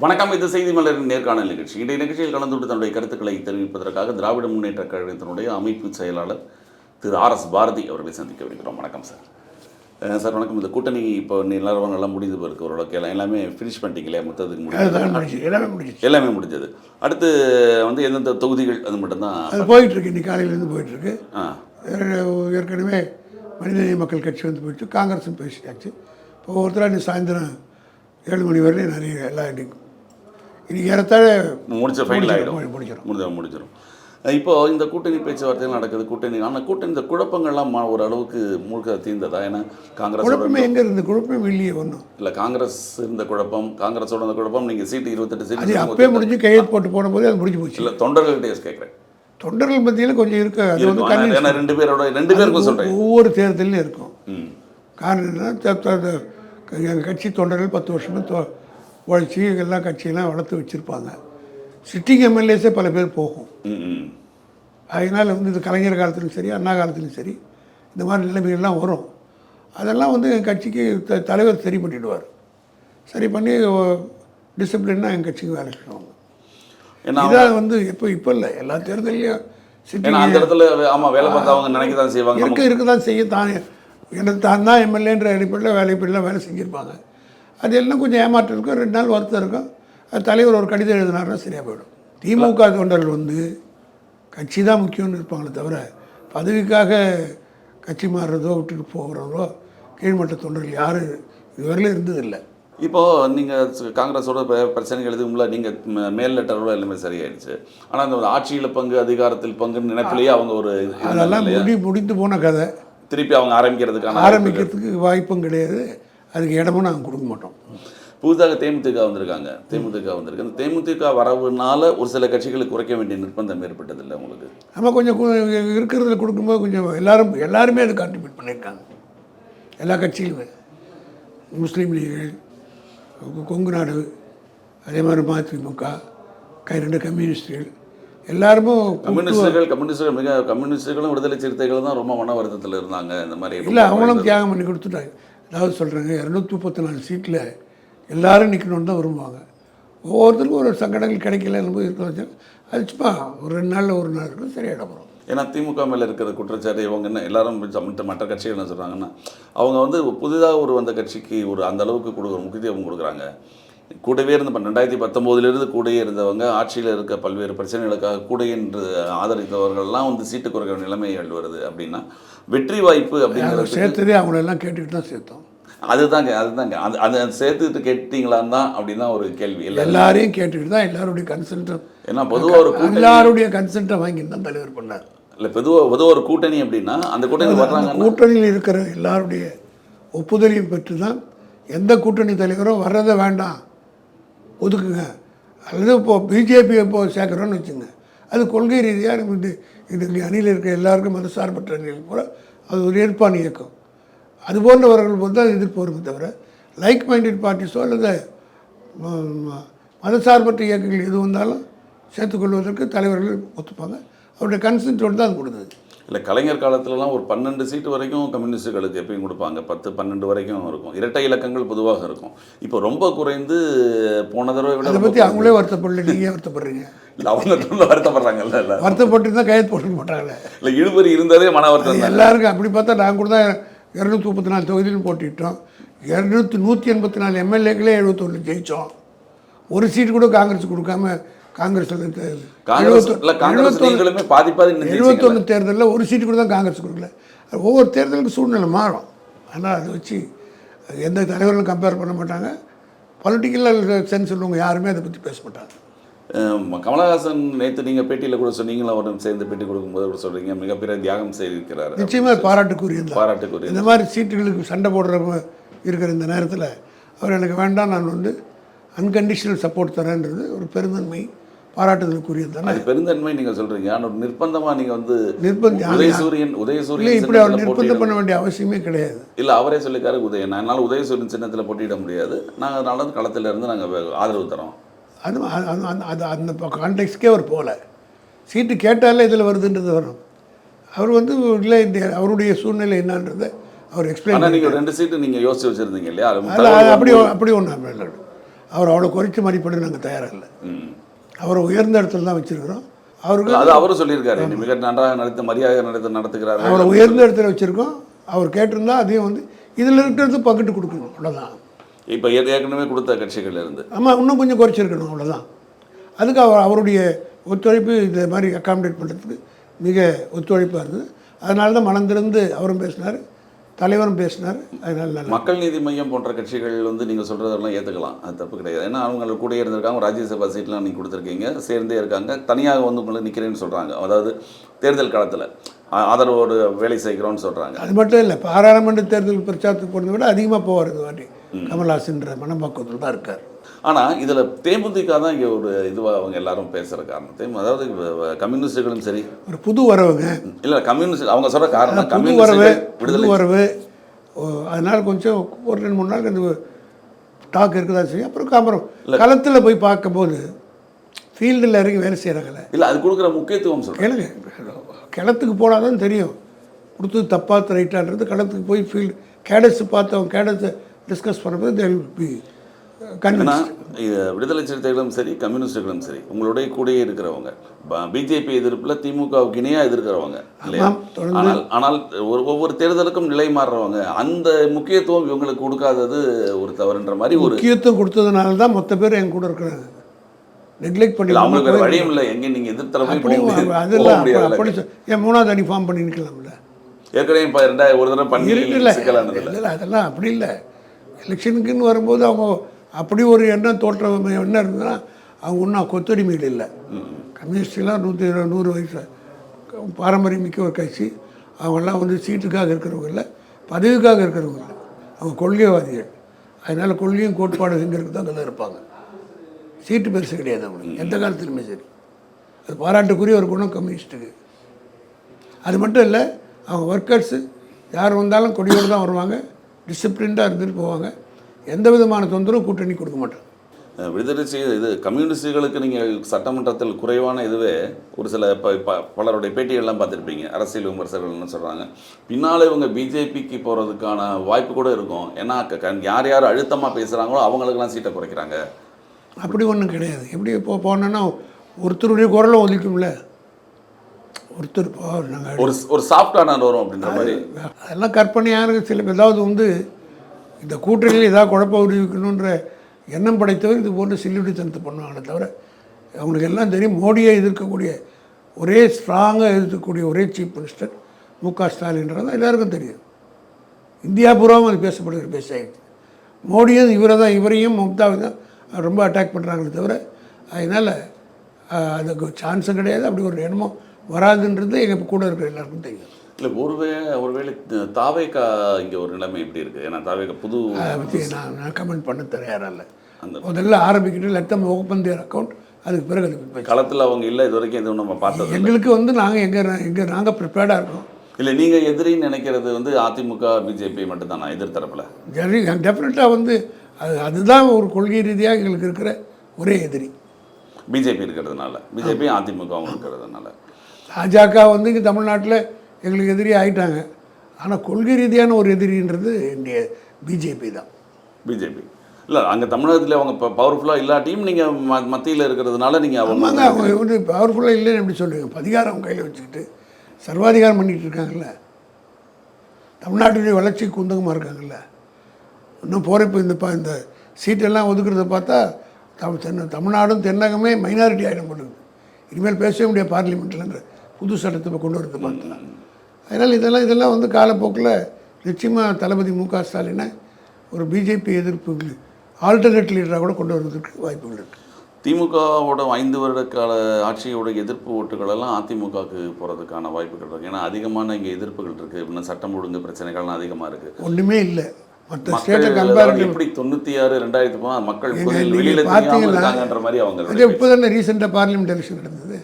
வணக்கம். இது செய்தி மலரின் நேர்காணல் நிகழ்ச்சி. இன்றைய நிகழ்ச்சியில் கலந்துவிட்டு தன்னுடைய கருத்துக்களை தெரிவிப்பதற்காக திராவிட முன்னேற்ற கழகத்தினுடைய அமைப்பு செயலாளர் திரு RS பாரதி அவர்களை சந்திக்க வருகிறோம். வணக்கம் சார். சார் வணக்கம். இந்த கூட்டணி இப்போ நிலவரங்கள்லாம் முடிந்து போயிருக்கு ஓரளவுக்கு, எல்லாமே ஃபினிஷ் பண்ணிட்டீங்க இல்லையா? மொத்தத்துக்கு எல்லாமே முடிஞ்சது. அடுத்து வந்து எந்தெந்த தொகுதிகள் அது மட்டும்தான் போயிட்டுருக்கு. இன்னைக்கு காலையிலேருந்து போயிட்டுருக்கு. ஏற்கனவே மனிதநேய மக்கள் கட்சி வந்து போயிட்டு காங்கிரஸும் பேசிட்டாச்சு. இப்போ ஒவ்வொருத்தராக நீ சாயந்தரம் 7 மணி வரையிலும் நிறைய எல்லாம் இன்னைக்கு ஏறத்தாழ முடிச்சிடும். இப்போது இந்த கூட்டணி பேச்சுவார்த்தைகள் நடக்குது. கூட்டணி இந்த குழப்பங்கள்லாம் ஒரு அளவுக்கு முழுக்க தீர்ந்ததா? ஏன்னா காங்கிரஸ் குழப்பமே எங்கே இருந்து குழப்பம் இல்லையே ஒன்றும் இல்லை. காங்கிரஸ் இருந்த குழப்பம், காங்கிரஸோட அந்த குழப்பம், நீங்கள் சீட்டு 28 சீட்டு அது அப்பயே முடிஞ்சு கையெழுத்து போட்டு போடும்போது அது முடிஞ்சு போச்சு. இல்லை, தொண்டர்கள்ட்ட கேட்குறேன். தொண்டர்கள் மத்தியில் கொஞ்சம் இருக்கு. அது வந்து ரெண்டு பேருக்கும் சொல்கிறேன், ஒவ்வொரு தேர்தலையும் இருக்கும். காரணம் என்னன்னா, எங்கள் கட்சி தொண்டர்கள் 10 வருஷமாக உழைச்சி எல்லா கட்சியெல்லாம் வளர்த்து வச்சுருப்பாங்க. சிட்டிங் எம்எல்ஏஸே பல பேர் போகும். அதனால் வந்து இது கலைஞர் காலத்துலையும் சரி, அண்ணா காலத்துலையும் சரி, இந்த மாதிரி நிலைமைகள்லாம் வரும். அதெல்லாம் வந்து எங்கள் கட்சிக்கு தலைவர் சரி பண்ணிவிடுவார். சரி பண்ணி டிசிப்ளின்னா எங்கள் கட்சிக்கு வேலை செய்வாங்க. இதாக வந்து இப்போ இல்லை, எல்லா தேர்தலையும் சிட்டி அந்த இடத்துல வேலை பார்த்தவங்க நினைக்க தான் செய்வாங்க, இருக்க தான் செய்ய. எனக்கு தான் எம்எல்ஏன்ற அடிப்படையில் வேலை செஞ்சுருப்பாங்க. அது எல்லாம் கொஞ்சம் ஏமாற்றம் இருக்கும், 2 நாள் வருத்தம் இருக்கும். அது தலைவர் ஒரு கடிதம் எழுதினாருன்னா சரியாக போயிடும். திமுக தொண்டர்கள் வந்து கட்சி தான் முக்கியம்னு இருப்பாங்களே தவிர, பதவிக்காக கட்சி மாறுறதோ விட்டுட்டு போகிறதோ கீழ்மட்ட தொண்டர்கள் யாரும் இதுவரையிலும் இருந்ததில்லை. இப்போது நீங்கள் காங்கிரஸோட பிரச்சனைகள் எதுவும் இல்லை, நீங்கள் மேல் லெட்டரோட எல்லாமே சரியாயிடுச்சு. ஆனால் அந்த ஆட்சியில் பங்கு, அதிகாரத்தில் பங்குன்னு நினைப்பிலேயே அவங்க ஒரு அதெல்லாம் முடிந்து போன கதை. திருப்பி அவங்க ஆரம்பிக்கிறதுக்கு வாய்ப்பும் கிடையாது, அதுக்கு இடமும் நாங்கள் கொடுக்க மாட்டோம். புதுதாக தேமுதிக வந்திருக்கு. அந்த தேமுதிக வரவுனால ஒரு சில கட்சிகளுக்கு குறைக்க வேண்டிய நிர்பந்தம் ஏற்பட்டதில்லை உங்களுக்கு? நம்ம கொஞ்சம் இருக்கிறதுல கொடுக்கும்போது கொஞ்சம் எல்லாருமே அதை கான்ட்ரிபியூட் பண்ணியிருக்காங்க. எல்லா கட்சிகளுமே, முஸ்லீம் லீഗ്, கொங்கு நாடு, அதே மாதிரி மதிமுக, 2 கம்யூனிஸ்டுகள், எல்லாருமே கம்யூனிஸ்டுகளும் விடுதலை சிறுத்தைகளும் தான் ரொம்ப மன வருத்தத்தில் இருந்தாங்க. இந்த மாதிரி இல்லை, அவங்களும் தியாகம் பண்ணி கொடுத்துட்டாங்க. அதாவது சொல்கிறாங்க, 234 சீட்டில் எல்லோரும் நிற்கணுன்னு தான் விரும்புவாங்க. ஒவ்வொருத்தருக்கும் ஒரு சங்கடங்கள் கிடைக்கல இருக்க வச்சாங்க. அது சும்மா ஒரு 2 நாளில் ஒரு நாள் இருக்கும், சரியாக போகிறோம். ஏன்னா திமுக மேலே இருக்கிற குற்றச்சாட்டு இவங்க என்ன எல்லாரும் மற்ற கட்சிகள் என்ன சொல்கிறாங்கன்னா, அவங்க வந்து புதிதாக வந்த கட்சிக்கு அந்த அளவுக்கு முக்கியத்துவம் கொடுக்குறாங்க. கூடவே இருந்து 2019 கூடயே இருந்தவங்க, ஆட்சியில் இருக்க பல்வேறு பிரச்சனைகளுக்காக கூட என்று ஆதரித்தவர்கள்லாம் சீட்டு குறைக்க நிலைமைகள் வருது அப்படின்னா, வெற்றி வாய்ப்பு அப்படிங்கிறது சேர்த்ததே அவங்களெல்லாம் கேட்டுக்கிட்டு தான் சேர்த்தோம். அதுதாங்க அதை சேர்த்துக்கிட்டு கேட்டீங்களான்னு தான் அப்படின்னா ஒரு கேள்வி. இல்லை, எல்லாரையும் கேட்டுக்கிட்டு தான், எல்லாருடைய கன்சென்ட்டும். ஏன்னா பொதுவாக எல்லாருடைய கன்சென்ட்டை வாங்கி தான் தலைவர் பண்ணார். இல்லை, பொதுவாக ஒரு கூட்டணி அப்படின்னா அந்த கூட்டணி வர்றாங்க, கூட்டணியில் இருக்கிற எல்லாருடைய ஒப்புதலையும் பெற்று தான் எந்த கூட்டணி தலைவரும் வர்றதை வேண்டாம் ஒதுக்குங்க, அல்லது இப்போது பிஜேபி சேர்க்குறோன்னு வச்சுங்க, அது கொள்கை ரீதியாக இது அணியில் இருக்கிற எல்லாருக்கும் மதசார்பற்ற அணிகள் கூட அது ஒரு ஏற்பாடு இயக்கம். அது போன்றவர்கள் போது தான் எதிர்ப்பு வருமே தவிர, லைக் மைண்டட் பார்ட்டிஸோ அல்லது மதசார்பற்ற இயக்கங்கள் எது வந்தாலும் சேர்த்துக்கொள்வதற்கு தலைவர்கள் ஒத்துப்பாங்க. அவருடைய கன்சென்ட்டோடு தான் அது கொடுத்தது. இல்லை, கலைஞர் காலத்துலலாம் ஒரு 12 சீட்டு வரைக்கும் கம்யூனிஸ்டுகளுக்கு எப்பயும் கொடுப்பாங்க, 10-12 வரைக்கும் இருக்கும். இரட்டை இலக்கங்கள் பொதுவாக இருக்கும். இப்போ ரொம்ப குறைந்து போன தடவை விட. அதை பற்றி அவங்களே வருத்தப்படல, நீங்கள் வருத்தப்படுறீங்க? இல்லை, அவங்க வருத்தப்படுறாங்கல்ல. இல்லை, வருத்தப்பட்டு தான் கையெழுத்து போட்டு மாட்டாங்களே. இல்லை, இழுபறி இருந்ததே மன வருத்தம் எல்லாருக்கும். அப்படி பார்த்தா நாங்கள் கூட தான் 234 தொகுதியிலும் போட்டிட்டோம். 184 எம்எல்ஏக்களே 71 ஜெயித்தோம். ஒரு சீட்டு கூட காங்கிரஸ் கொடுக்காம காங்கிரஸ் 71 தேர்தலில் ஒரு சீட்டு கூட தான் காங்கிரஸ் கொடுக்கல. ஒவ்வொரு தேர்தலுக்கு சூழ்நிலை மாறும். ஆனால் அதை வச்சு எந்த தலைவர்களும் கம்பேர் பண்ண மாட்டாங்க. பொலிட்டிக்கல் சென்ஸ் உள்ளவங்க யாருமே அதை பற்றி பேச மாட்டாங்க. கமலஹாசன் நேற்று நீங்கள் பேட்டியில் கூட சொன்னீங்களா, அவரும் சேர்ந்து பேட்டி கொடுக்கும்போது கூட சொல்கிறீங்க, மிகப்பெரிய தியாகம் செய்திருக்கிறார். நிச்சயமாக பாராட்டுக்குரிய. இந்த மாதிரி சீட்டுகளுக்கு சண்டை போடுறவங்க இருக்கிற இந்த நேரத்தில் அவர் எனக்கு வேண்டாம், நான் அன்கண்டிஷனல் சப்போர்ட் தரேன்றது ஒரு பெருந்தன்மை, பாராட்டுதலுக்குரியது தானே. பெருந்தன்மை நீங்கள் சொல்கிறீங்க. ஆனால் நிர்பந்தமாக நீங்கள் உதயசூரியன் இப்படி அவர் நிர்பந்தம் பண்ண வேண்டிய அவசியமே கிடையாது. இல்லை, அவரே சொல்லிக்காரு, என்னால் உதயசூரியன் சின்னத்தில் போட்டியிட முடியாது, நாங்கள் அதனால களத்தில் இருந்து நாங்கள் ஆதரவு தரோம். அது அந்த கான்டெக்ஸ்க்கே அவர் போகல. சீட்டு கேட்டாலே இதில் வருதுன்றது வரும். அவர் இல்லை, அவருடைய சூழ்நிலை என்னன்றதை அவர் எக்ஸ்பிளைன். நீங்கள் 2 சீட்டு நீங்கள் யோசிச்சு வச்சுருந்தீங்க இல்லையா? அப்படி ஒன்றும் அவர் அவ்வளோ குறைச்சி மதிப்பிட நாங்கள் தயாராக இல்லை. அவரை உயர்ந்த இடத்துல தான் வச்சுருக்கிறோம். அவருக்கு அது அவரும் சொல்லியிருக்காரு, மிக நன்றாக மரியாதை நடத்துகிறாரு. அவரை உயர்ந்த இடத்துல வச்சுருக்கோம். அவர் கேட்டிருந்தா அதையும் வந்து இதில் இருக்கிறது பங்கிட்டு கொடுக்கணும், அவ்வளோதான். இப்போ ஏற்கனவே கொடுத்த கட்சிகள் இருந்து ஆமாம், இன்னும் கொஞ்சம் குறைச்சிருக்கணும், அவ்வளோதான். அதுக்கு அவருடைய ஒத்துழைப்பு இந்த மாதிரி அக்காமடேட் பண்ணுறதுக்கு மிக ஒத்துழைப்பாக இருந்தது. அதனால தான் மனந்திருந்து அவரும் பேசினார், தலைவரும் பேசினார். அதனால நல்லா மக்கள் நீதி மையம் போன்ற கட்சிகள் வந்து நீங்கள் சொல்கிறதெல்லாம் ஏற்றுக்கலாம், அது தப்பு கிடையாது. ஏன்னா அவங்க கூட இருந்திருக்காங்க, ராஜ்யசபா சீட்லாம் நீங்கள் கொடுத்துருக்கீங்க, சேர்ந்தே இருக்காங்க, தனியாக வந்து உங்களை நிற்கிறேன்னு சொல்கிறாங்க. அதாவது தேர்தல் காலத்தில் ஆதரவோடு வேலை செய்கிறோன்னு சொல்கிறாங்க. அது மட்டும் இல்லை, பாராளுமன்ற தேர்தல் பிரச்சாரத்துக்கு போகிறத விட அதிகமாக போவார் இந்த வாட்டி. கமல்ஹாசன்ற மனப்பக்குவத்தில் தான் இருக்கார். ஆனால் இதில் தேமுதிக தான் இங்கே ஒரு இதுவாக அவங்க எல்லாரும் பேசுகிற காரணம். அதாவது கம்யூனிஸ்டுகளும் சரி, ஒரு புது வரவுங்க. இல்லை கம்யூனிஸ்ட் அவங்க சொல்கிற காரணம் புது வரவு, புது வரவு. அதனால் கொஞ்சம் ஒரு 2-3 நாள் இந்த டாக் இருக்குதா செய்யும். அப்புறம் களத்தில் போய் பார்க்கும்போது ஃபீல்டில் இறங்கி வேலை செய்கிறாங்கல்ல, இல்லை அது கொடுக்குற முக்கியத்துவம் சொல்லுங்கள். கிணத்துக்கு போனால் தான் தெரியும் கொடுத்தது தப்பாக ரைட்டான்றது. களத்துக்கு போய் ஃபீல்டு கேடட்ஸ் பார்த்து அவங்க கேடட்ஸை டிஸ்கஸ் பண்ணும்போது தே வில் பி கன்வின்ஸ்ட். விடுதலை சிறுத்தைகளும் சரி, கம்யூனிஸ்டுகளும் சரி, உங்களுடைய கூடயே இருக்கிறவங்க, பிஜேபி எதிர்ப்பில் திமுகவுக்கு இணையாக எதிர்க்கிறவங்க இல்லையா? ஆனால் ஒவ்வொரு தேர்தலுக்கும் நிலை மாறுறவங்க, அந்த முக்கியத்துவம் இவங்களுக்கு கொடுக்காதது ஒரு தவறுன்ற மாதிரி ஒரு முக்கியத்துவம் கொடுத்ததுனால தான் மொத்த பேர் என் கூட இருக்கிறாங்க. நெக்லெக்ட் பண்ணி அவங்களுக்கு வழியும் இல்லை, எங்கே நீங்கள் எதிர்த்தரமே அதெல்லாம் அப்படி ஏன் 3வது அணி ஃபார்ம் பண்ணிருக்கலாம்ல. ஏற்கனவே ஒரு தடவை பண்ணி இல்லை, அதெல்லாம் அப்படி இல்லை. எலெக்ஷனுக்குன்னு வரும்போது அவங்க அப்படி ஒரு எண்ணம் தோற்றம் என்ன இருந்ததுன்னா அவங்க ஒன்றும் கொத்தடிமையில் இல்லை. கம்யூனிஸ்டெலாம் 100 வயசு பாரம்பரியம் மிக்க ஒரு கட்சி. அவங்கெல்லாம் வந்து சீட்டுக்காக இருக்கிறவங்க இல்லை, பதவிக்காக இருக்கிறவங்க இல்லை, அவங்க கொள்கைவாதிகள். அதனால் கொள்கையும் கோட்பாடு எங்கே இருக்குதோ அங்கே தான் இருப்பாங்க. சீட்டு பெருசு கிடையாது அவங்களுக்கு எந்த காலத்துலையுமே சரி. அது பாராட்டுக்குரிய ஒரு குணம் கம்யூனிஸ்ட்டுக்கு. அது மட்டும் இல்லை, அவங்க ஒர்க்கர்ஸு யார் வந்தாலும் கொடியோடு தான் வருவாங்க, டிசிப்ளின்டாக இருந்துட்டு போவாங்க. எந்த விதமான தொந்தரவும் கூட்டணி கொடுக்க மாட்டாங்க. விடுதலை இது கம்யூனிஸ்டுகளுக்கு நீங்கள் சட்டமன்றத்தில் குறைவான இதுவே ஒரு சில பலருடைய பேட்டிகள்லாம் பார்த்துருப்பீங்க. அரசியல் விமர்சகர்கள்னு சொல்கிறாங்க, பின்னால் இவங்க பிஜேபிக்கு போகிறதுக்கான வாய்ப்பு கூட இருக்கும். ஏன்னா யார் யார் அழுத்தமாக பேசுகிறாங்களோ அவங்களுக்கெல்லாம் சீட்டை குறைக்கிறாங்க. அப்படி ஒன்றும் கிடையாது. எப்படி போனோன்னா ஒருத்தருடைய குரலும் ஒலிக்கும்ல, ஒருத்தர் நாங்கள் ஒரு சாஃப்டான வரும் அப்படின்ற மாதிரி. அதெல்லாம் கற்பனையான சில ஏதாவது வந்து இந்த கூட்டணியில் ஏதாவது குழப்பம் விடுவிக்கணுன்ற எண்ணம் படைத்தவர் இது போன்ற சில்லுடித்தனத்தை பண்ணுவாங்களே தவிர அவங்களுக்கு எல்லாம் தெரியும். மோடியை எதிர்க்கக்கூடிய ஒரே ஸ்ட்ராங்காக எதிர்க்கக்கூடிய ஒரே சீஃப் மினிஸ்டர் மு.க. ஸ்டாலின்றது எல்லாருக்கும் தெரியும். இந்தியா பூராவும் அது பேசப்படுகிற பேசாயிடுச்சு. மோடியும் இவரையும் மம்தாவை தான் ரொம்ப அட்டாக் பண்ணுறாங்களே தவிர அதனால் அதுக்கு சான்ஸும் கிடையாது. அப்படி ஒரு எண்ணமும் வராதுன்றது எங்கள் கூட இருக்கிற எல்லாருக்கும் தெரியும். இல்லை ஒருவேளை தாவேக்கா இங்கே ஒரு நிலைமை எப்படி இருக்குது? ஏன்னா தாவேக்கா புது அதை பற்றி நான் கமெண்ட் பண்ண தயாராக இல்லை. அந்த முதல்ல ஆரம்பிக்கிட்டு லெத்தம் ஓப்பன் தேர் அக்கௌண்ட், அதுக்கு பிறகு அது களத்தில் அவங்க இல்லை, இது வரைக்கும் எதுவும் நம்ம பார்த்தோம். எங்களுக்கு வந்து நாங்கள் ப்ரிப்பேர்டாக இருக்கோம். இல்லை நீங்கள் எதிரின்னு நினைக்கிறது வந்து அதிமுக பிஜேபி மட்டும்தானா எதிர்த்தரப்பில்? சரி, டெஃபினட்டாக வந்து அதுதான் ஒரு கொள்கை ரீதியாக எங்களுக்கு இருக்கிற ஒரே எதிரி. பிஜேபி இருக்கிறதுனால, பிஜேபி அதிமுகவும் இருக்கிறதுனால. பாஜக வந்து இங்கே தமிழ்நாட்டில் எங்களுக்கு எதிரி ஆகிட்டாங்க. ஆனால் கொள்கை ரீதியான ஒரு எதிரின்றது இந்திய பிஜேபி தான். பிஜேபி இல்லை, அங்கே தமிழகத்தில் அவங்க இப்போ பவர்ஃபுல்லாக இல்லாட்டியும் நீங்கள் மத்தியில் இருக்கிறதுனால நீங்கள் அவங்க வந்து பவர்ஃபுல்லாக இல்லைன்னு எப்படி சொல்லுவீங்க? அதிகாரம் அவங்க கையில் வச்சுக்கிட்டு சர்வாதிகாரம் பண்ணிகிட்டு இருக்காங்கல்ல, தமிழ்நாட்டுடைய வளர்ச்சிக்கு குந்தகமாக இருக்காங்கல்ல. இன்னும் போகிறப்ப இந்த சீட்டெல்லாம் ஒதுக்குறத பார்த்தா தமிழ்நாடும் தென்னகமே மைனாரிட்டி ஆகிடும் பண்ணுது. இனிமேல் பேசவே முடியாது பார்லிமெண்ட்லன்ற புது சட்டத்தை கொண்டு வரது பார்த்தா. அதனால் இதெல்லாம் வந்து காலப்போக்கில் நிச்சயமாக தளபதி மு.க. ஸ்டாலினை ஒரு பிஜேபி எதிர்ப்பு ஆல்டர்னேட் லீடராக கூட கொண்டு வருவதற்கு வாய்ப்புகள் இருக்குது. திமுகவோட 5 வருட கால ஆட்சியோட எதிர்ப்பு ஓட்டுகளெல்லாம் அதிமுகவுக்கு போகிறதுக்கான வாய்ப்புகள் இருக்குது. ஏன்னா அதிகமான இங்கே எதிர்ப்புகள் இருக்குது, இன்னும் சட்டம் ஒழுங்கு பிரச்சனைகள்லாம் அதிகமாக இருக்குது. ஒன்றுமே இல்லை மற்ற ஸ்டேட்டை கம்பேர் எப்படி 96 2000 மக்கள் இருக்காங்கன்ற மாதிரி அவங்க இப்போ தானே ரீசெண்டாக பார்லிமெண்ட் எலெக்ஷன் நடந்தது.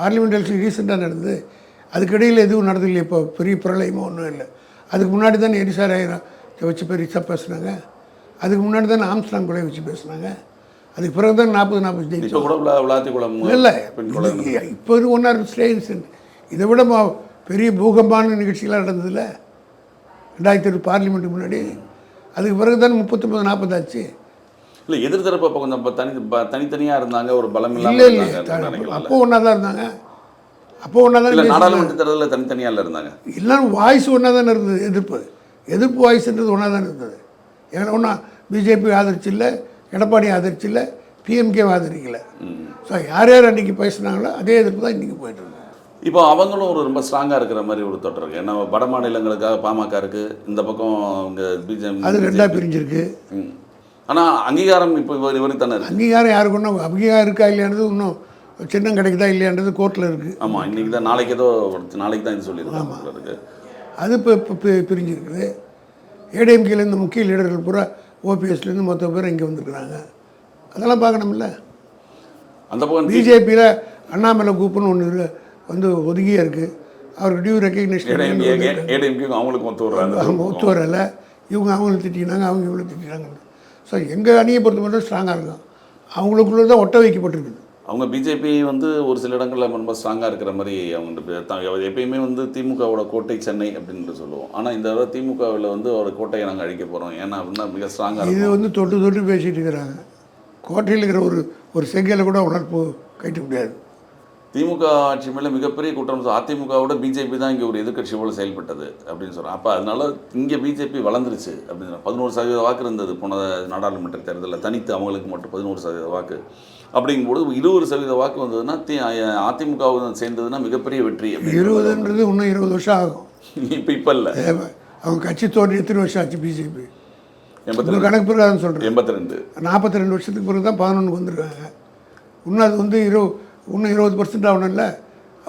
பார்லிமெண்ட் எலெக்ஷன் ரீசெண்டாக நடந்தது. அதுக்கிடையில் எதுவும் நடந்ததில்லை. இப்போ பெரிய பிரளயமோ ஒன்றும் இல்லை. அதுக்கு முன்னாடி தானே எரிசாராயிரம் வச்சு பெருசாக பேசுனாங்க. அதுக்கு முன்னாடி தானே ஆம்ஸ்ட்ராங் கூட வச்சு பேசுனாங்க. அதுக்கு பிறகு தான் 40 இப்போ கூட விளாத்திக்குளம் இல்லை. இப்போ இது ஒன்றா ஸ்டேஜ் இதை விட பெரிய பூகம்பான நிகழ்ச்சிகளாக நடந்ததில்ல 2008 பார்லிமெண்ட்டுக்கு முன்னாடி. அதுக்கு பிறகு தான் 39-40 ஆச்சு. இல்லை எதிர்த்தரப்பு அப்போ கொஞ்சம் தனித்தனியாக இருந்தாங்க, ஒரு பலம் இல்லை இல்லாமல் இல்லை இருந்தாங்க நினைக்கலாம். அப்போ ஒன்றா தான் இருந்தாங்க. அப்போ ஒன்றா இல்லை தான் நாடாளுமன்ற தேர்தலில் தனித்தனியாக இருந்தாங்க. எல்லாரும் வாய்ஸ் ஒன்றா தானே இருந்தது. எதிர்ப்பு வாய்ஸ்ன்றது ஒன்றா தானே இருந்தது. ஏன்னா ஒன்றா பிஜேபி ஆதரிச்சு இல்லை, எடப்பாடி ஆதரிச்சு இல்லை, பிஎம்கே ஆதரிக்கலை. ஸோ யார் யார் அன்றைக்கி பேசுனாங்களோ அதே எதிர்ப்பு தான் இன்றைக்கி போயிட்டு இருக்கு. இப்போ அவங்களும் ஒரு ரொம்ப ஸ்ட்ராங்காக இருக்கிற மாதிரி ஒரு தோற்றம் இருக்குது. ஏன்னா வட மாநிலங்களுக்காக பாமக இருக்குது, இந்த பக்கம் இங்கே பிஜேபி அது ரெண்டாக பிரிஞ்சிருக்கு. ஆனால் அங்கீகாரம் இப்போ இவருக்கு தானே இருக்குது. அங்கீகாரம் யாருக்கு ஒன்றும் அங்கீகாரம் இருக்கா இல்லையானது இன்னும் சின்னம் கிடைக்குதா இல்லையான்றது கோர்ட்டில் இருக்குது. ஆமாம், இன்றைக்கி தான் நாளைக்கு தான் இது சொல்லியிருக்காங்க இருக்குது. அது இப்போ பிரிஞ்சிருக்குது. ஏடிஎம்கேலேருந்து முக்கிய லீடர்கள் பூரா ஓபிஎஸ்லேருந்து மொத்த பேர் இங்கே வந்துருக்குறாங்க. அதெல்லாம் பார்க்கணும்ல. அந்த பக்கம் பிஜேபியில் அண்ணாமலை குரூப்னு ஒன்று வந்து ஒதுங்கியே இருக்குது. அவருக்கு டியூ ரெக்கக்னேஷன் ஏடிஎம்கே அவங்களுக்கு ஒத்து வர்றாங்க. அவங்க ஒத்து வரலை. இவங்க அவங்களுக்கு திட்டினாங்க, அவங்க இவ்வளோ திட்டினாங்க. ஸோ எங்கள் அணியை பொறுத்த மட்டும் ஸ்ட்ராங்காக இருக்கும். அவங்களுக்குள்ளே தான் ஒட்ட வைக்கப்பட்டிருக்குது. அவங்க பிஜேபி வந்து ஒரு சில இடங்களில் ரொம்ப ஸ்ட்ராங்காக இருக்கிற மாதிரி அவங்க எப்பயுமே வந்து திமுகவோட கோட்டை சென்னை அப்படின்னு சொல்லுவோம். ஆனால் இந்த தடவை திமுகவில் வந்து ஒரு கோட்டையை நாங்கள் அழிக்க போகிறோம், ஏன்னா அப்படின்னா மிக ஸ்ட்ராங்காக இது வந்து தொட்டு பேசிகிட்டு இருக்கிறாங்க. கோட்டையில் இருக்கிற ஒரு செங்கலை கூட உணர்ப்பு கைட்டு முடியாது. திமுக ஆட்சி மேலே மிகப்பெரிய குற்றம். அதிமுகவோட பிஜேபி தான் இங்கே ஒரு எதிர்க்கட்சி போல செயல்பட்டது அப்படின்னு சொல்கிறேன். அப்போ அதனால இங்கே பிஜேபி வளர்ந்துருச்சு அப்படின்னு 11% வாக்கு இருந்தது போன நாடாளுமன்ற தேர்தலில். தனித்து அவங்களுக்கு மட்டும் 11% வாக்கு. அப்படிங்கும்போது 20% வாக்கு வந்ததுன்னா அதிமுக சேர்ந்ததுன்னா மிகப்பெரிய வெற்றி. 20ன்றது இன்னும் 20 வருஷம் ஆகும். இப்போ இல்லை, அவங்க கட்சி தோன்றி எத்தனை வருஷம் ஆச்சு பிஜேபி? 82 கணக்கு பிறகு சொல்கிறேன். 42 வருஷத்துக்கு பிறகு தான் 11க்கு வந்துருக்காங்க. இன்னும் அது வந்து இன்னும் 20% ஆகணும்ல.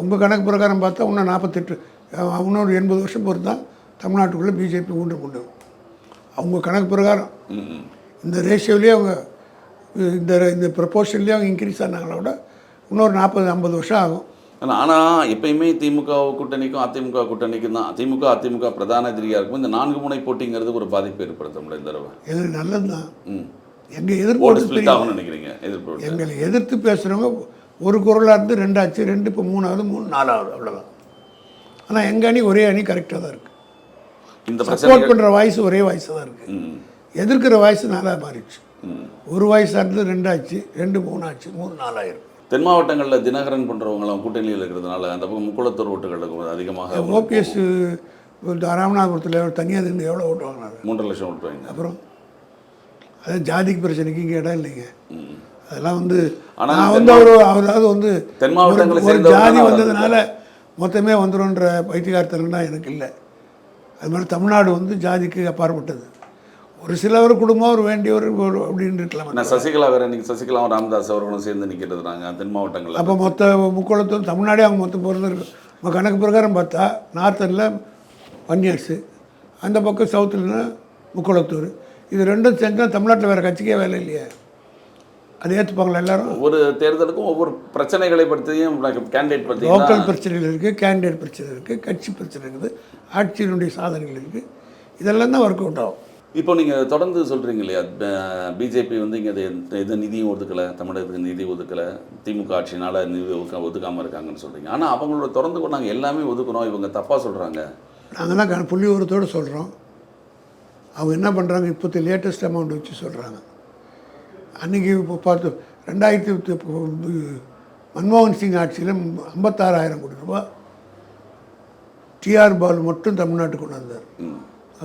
உங்கள் கணக்கு பிரகாரம் பார்த்தா இன்னும் 48, இன்னொரு 80 வருஷம் பொறுத்து தான் தமிழ்நாட்டுக்குள்ளே பிஜேபி கொண்டு அவங்க கணக்கு பிரகாரம் இந்த ரேஷியோலேயே அவங்க இந்த ப்ரொபோர்ஷன்லேயே அவங்க இன்க்ரீஸ் ஆனாங்களோட இன்னொரு 40-50 வருஷம் ஆகும். ஆனால் எப்பயுமே திமுக கூட்டணிக்கும் அதிமுக கூட்டணிக்கும் தான் அதிமுக பிரதான எதிரியாக இருக்கும். இந்த 4 முனை போட்டிங்கிறது ஒரு பாதிப்பு ஏற்படுத்த இந்த தடவை. இது நல்லது தான். எங்கள் நினைக்கிறீங்க எங்களை எதிர்த்து பேசுகிறவங்க ஒரு குரலாக இருந்து 2 ஆச்சு, 2 இப்போ 3ஆவது, 3 4ஆவது, அவ்வளோதான். ஆனால் எங்கள் அணி ஒரே அணி கரெக்டாக தான் இருக்குது. இந்த சப்போர்ட் பண்ணுற வாய்ஸ் ஒரே வாய்ஸாக தான் இருக்குது. எதிர்க்கிற வாய்ஸ் 4ஆக மாறிடுச்சு. ஒரு வாய்ஸாக இருந்து 2 ஆச்சு, 2 3 ஆச்சு, 3 4 ஆயிரும். தென் மாவட்டங்களில் தினகரன் பண்ணுறவங்களாம் கூட்டணியில் இருக்கிறதுனால அந்த பக்கம் முக்குளத்தூர் ஓட்டுகள் அதிகமாக. ஓபிஎஸ் ராமநாதபுரத்தில் தனியாக இருந்து எவ்வளோ ஓட்டு வாங்கினாரு? 3.5 லட்சம் ஓட்டு வாங்கினார். அப்புறம் அதாவது ஜாதிக்கு பிரச்சனைக்கு இங்கே இடம் இல்லைங்க. அதெல்லாம் வந்து நான் வந்து அவராவது வந்து தென் மாவட்டங்களில் ஒரு ஜாதி வந்ததுனால மொத்தமே வந்துடும்ன்ற பைத்தியகாரத்தனம் தான் எனக்கு இல்லை. அது மாதிரி தமிழ்நாடு வந்து ஜாதிக்கு அப்பாற்பட்டது. ஒரு சிலவர் குடும்பம் ஒரு வேண்டியவர் அப்படின்னு இருக்கலாம். சசிகலா வேறு இன்னைக்கு சசிகலாவும் ராமதாஸ் அவர்களும் சேர்ந்து நிற்கிறதுனாங்க தென் மாவட்டங்களில். அப்போ மொத்த முக்கோணத்தூர் தமிழ்நாடே அவங்க மொத்தம் பிறந்திருக்கு. நம்ம கணக்கு பிரகாரம் பார்த்தா நார்த்தனில் வன்னியர்ஸு, அந்த பக்கம் சவுத்துலன்னா முக்கோணத்தூர். இது ரெண்டும் செஞ்சால் தமிழ்நாட்டில் வேறு கட்சிக்கே வேலை இல்லையே. அதை ஏற்றுப்பாங்களா எல்லாரும்? ஒவ்வொரு தேர்தலுக்கும் ஒவ்வொரு பிரச்சனைகளை பற்றியும் கேண்டிடேட் பற்றி லோக்கல் பிரச்சனைகள் இருக்குது, கேண்டிடேட் பிரச்சனை இருக்குது, கட்சி பிரச்சனை இருக்குது, ஆட்சியினுடைய சாதனைகள் இருக்குது. இதெல்லாம் தான் ஒர்க் அவுட் ஆகும். இப்போ நீங்கள் தொடர்ந்து சொல்கிறீங்க இல்லையா, பிஜேபி வந்து இங்கே எது நிதியும் ஒதுக்கலை, தமிழகத்துக்கு நிதி ஒதுக்கலை, திமுக ஆட்சினால் நிதி ஒதுக்காமல் இருக்காங்கன்னு சொல்கிறீங்க. ஆனால் அவங்களோட தொடர்ந்து கூட நாங்கள் எல்லாமே ஒதுக்குறோம், இவங்க தப்பாக சொல்கிறாங்க. நாங்கள் தான் புள்ளி உரத்தோடு சொல்கிறோம். அவங்க என்ன பண்ணுறாங்க, இப்போது லேட்டஸ்ட் அமௌண்ட் வச்சு சொல்கிறாங்க. அன்றைக்கி இப்போ பார்த்து 2000 மன்மோகன் சிங் ஆட்சியில் 56,000 கோடி ரூபா டிஆர் பாலு மட்டும் தமிழ்நாட்டுக்கு கொண்டு வந்தார்.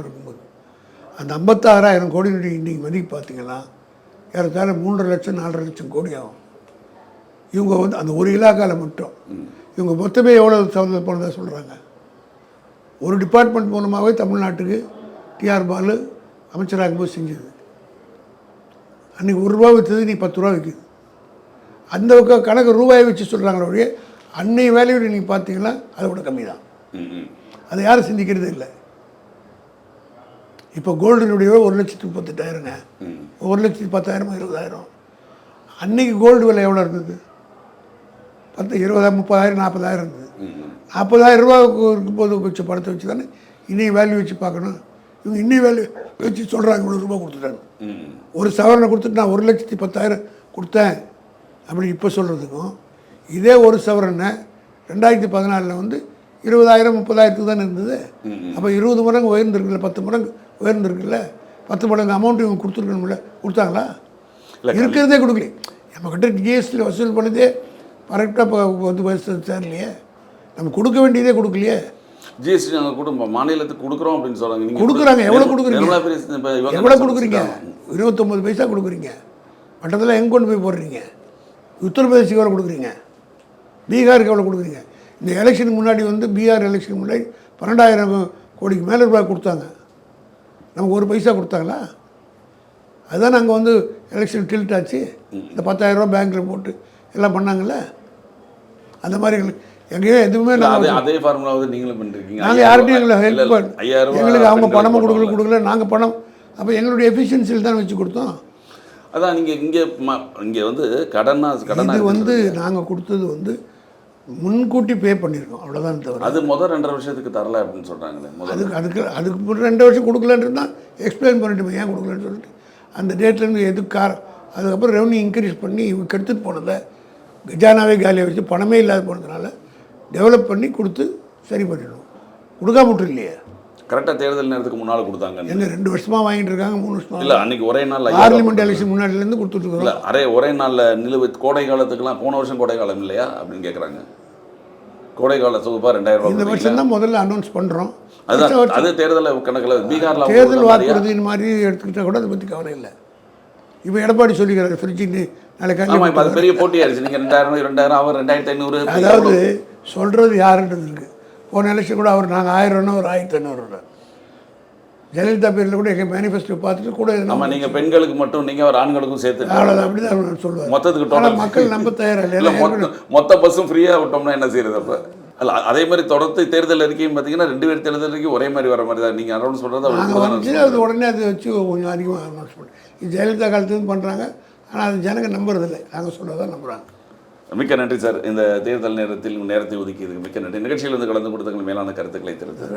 இருக்கும்போது அந்த 56,000 கோடியினுடைய இன்றைக்கி மதிப்பு பார்த்தீங்கன்னா ஏறத்தாழ 3.5 லட்சம் 4.5 லட்சம் கோடி ஆகும். இவங்க வந்து அந்த ஒரு இலாக்காவில் மட்டும் இவங்க மொத்தமே எவ்வளோ சவுதியில் போனதாக சொல்கிறாங்க. ஒரு டிபார்ட்மெண்ட் மூலமாகவே தமிழ்நாட்டுக்கு டிஆர் பாலு அமைச்சராகும் போது செஞ்சது. அன்றைக்கி 1 ரூபா விற்றது நீ 10 ரூபா விற்குது. அந்த கணக்கு ரூபாயை வச்சு சொல்கிறாங்களே ஒழிய அன்னை வேலையோடு நீங்கள் பார்த்தீங்கன்னா அதை விட கம்மி தான். அதை யாரும் சிந்திக்கிறது இல்லை. இப்போ கோல்டுனுடைய 1,38,000ங்க, 1,10,000 20,000. அன்றைக்கி கோல்டு விலை எவ்வளோ இருந்தது? 10 20 30,000 40,000 இருந்தது. 40,000 ரூபாய்க்கு இருக்கும்போது வச்சு பணத்தை வச்சு தானே இன்னைக்கு வேல்யூ வச்சு பார்க்கணும். இவங்க இன்னும் வேல்யூ வச்சு சொல்கிறாங்க இவ்வளோ ரூபா கொடுத்துட்டாங்க. ஒரு சவரனை கொடுத்துட்டு நான் 1,10,000 கொடுத்தேன் அப்படி இப்போ சொல்கிறதுக்கும், இதே ஒரு சவரனை 2014 வந்து 20,000 30,000 தானே இருந்தது. அப்போ 20 மடங்கு உயர்ந்துருக்குல்ல, 10 மடங்கு உயர்ந்துருக்குல்ல, 10 மடங்கு அமௌண்ட் இவங்க கொடுத்துருக்கணும்ல, கொடுத்தாங்களா? இருக்கிறதே கொடுக்கல. நம்மக்கிட்ட ஜிஎஸ்டியில் வசூல் பண்ணதே கரெக்டாக இப்போ வந்து வயசு சேரலையே, நம்ம கொடுக்க வேண்டியதே கொடுக்கலையே. ஜிஎஸ்டி நாங்கள் கூட மாநிலத்துக்கு கொடுக்குறோம் அப்படின்னு சொல்கிறாங்க. நீங்கள் கொடுக்குறாங்க. எவ்வளோ கொடுக்குறீங்க? எவ்வளோ கொடுக்குறீங்க? கொடுக்குறீங்க? 29 பைசா கொடுக்குறீங்க. மற்றதெல்லாம் எங்கே கொண்டு போய் போடுறீங்க? உத்தரப்பிரதேசுக்கு எவ்வளோ கொடுக்குறீங்க? பீகாருக்கு எவ்வளோ கொடுக்குறீங்க? இந்த எலெக்ஷனுக்கு முன்னாடி வந்து பீகார் எலெக்ஷனுக்கு முன்னாடி 12,000 கோடிக்கு மேலே ரூபாய் கொடுத்தாங்க. நமக்கு 1 பைசா கொடுத்தாங்களா? அதுதான் நாங்கள் வந்து எலெக்ஷன் டில்ட் ஆச்சு. இந்த 10,000 பேங்க்கில் போட்டு எல்லாம் பண்ணாங்கல்ல. அந்த மாதிரி எங்கேயோ எதுவுமே நாங்கள் அதே ஃபார்முலாவது நீங்களும் பண்ணிருக்கீங்க. நாங்கள் யார்கிட்டையும் எங்களை ஹெல்ப் எங்களுக்கு அவங்க பணமும் கொடுக்கல நாங்கள் பணம் அப்போ எங்களுடைய எஃபிஷியன்சியில் தான் வச்சு கொடுத்தோம். அதான் நீங்கள் இங்கே வந்து கடனாக இது வந்து நாங்கள் கொடுத்தது வந்து முன்கூட்டி பே பண்ணியிருக்கோம், அவ்வளோதான் தவிர. அது முதல் 2.5 வருஷத்துக்கு தரல அப்படின்னு சொல்கிறாங்களே. அதுக்கு 2 வருஷம் கொடுக்கலன்றது தான் எக்ஸ்பிளைன் பண்ணிட்டு ஏன் கொடுக்கலன்னு சொல்லிட்டு அந்த டேட்லேருந்து அதுக்கப்புறம் ரெவன்யூ இன்க்ரீஸ் பண்ணி இவங்க எடுத்துகிட்டு போனதை கஜானாவே காலியாக வச்சு பணமே இல்லாத போனதுனால டெவலப் பண்ணி கொடுத்து சரி பண்ணிடணும். கொடுக்காம விட்டு இல்லையே. கரெக்டாக தேர்தல் நேரத்துக்கு முன்னால் கொடுத்தாங்க. எங்க 2 வருஷமாக வாங்கிட்டு இருக்காங்க, 3 வருஷமா இல்லை. அன்றைக்கி ஒரே நாள் பார்லிமெண்ட் எலெக்ஷன் முன்னாடிலேருந்து கொடுத்துட்ருக்கோம். இல்லை ஒரே நாளில் நிலுவை கோடை காலத்துக்குலாம் போன வருஷம் கோடை காலம் இல்லையா அப்படின்னு கேட்குறாங்க. கோடை கால தொகுப்பா 2000 ரூபாய் இந்த வருஷம் தான் முதல்ல அனௌன்ஸ் பண்ணுறோம். அது தேர்தல் கணக்கில் பீகாரில் தேர்தல் வாக்குறுதியின் மாதிரி எடுத்துக்கிட்டால் கூட அதை பற்றி கவலை இல்லை. இப்போ எடப்பாடி சொல்லிக்கிறாரு ஃப்ரிட்ஜின்னு நாளைக்கு. ஆமாம், இப்போ அது பெரிய போட்டியாயிருச்சு. நீங்கள் 2000 2000 அவர் 2500. அதாவது சொல்கிறது யாருன்றது இருக்குது. போன எலெக்ஷன் கூட அவர் நாங்கள் 1000 ஒரு 1500. ஜெயலலிதா பேரில் கூட எங்கள் மேனிஃபெஸ்டோ பார்த்துட்டு கூட நம்ம நீங்கள் பெண்களுக்கு மட்டும் நீங்கள் ஒரு ஆண்களுக்கும் சேர்த்து அவ்வளோதான் அப்படி தான் சொல்லுவார். மொத்தத்துக்கு டோட்டல் மக்கள் நம்ப தயாராக இல்லை. மொத்த பஸ்ஸும் ஃப்ரீயாக விட்டோம்னா என்ன செய்யறது? அப்போ அல்ல அதே மாதிரி தொடர்ந்து தேர்தல் அறிக்கையும் பார்த்தீங்கன்னா 2 பேர் தேர்தல் அறிக்கை ஒரே மாதிரி வர மாதிரி தான் நீங்கள் அனௌன்ஸ் பண்ணுறது. அது உடனே அதை வச்சு கொஞ்சம் அதிகமாக அனௌன்ஸ் பண்ணி இது ஜெயலலிதா காலத்துலேருந்து பண்ணுறாங்க. ஆனால் அது ஜனங்க நம்புறதில்லை, நாங்கள் சொல்கிறதான் நம்புகிறாங்க. மிக்க நன்றி சார். இந்த தேர்தல் நேரத்தில் நேரத்தை ஒதுக்கியதுக்கு மிக்க நன்றி. நிகழ்ச்சியில் வந்து கலந்து கொடுத்தவங்க மேலான கருத்துக்களை தெரிவித்தார்.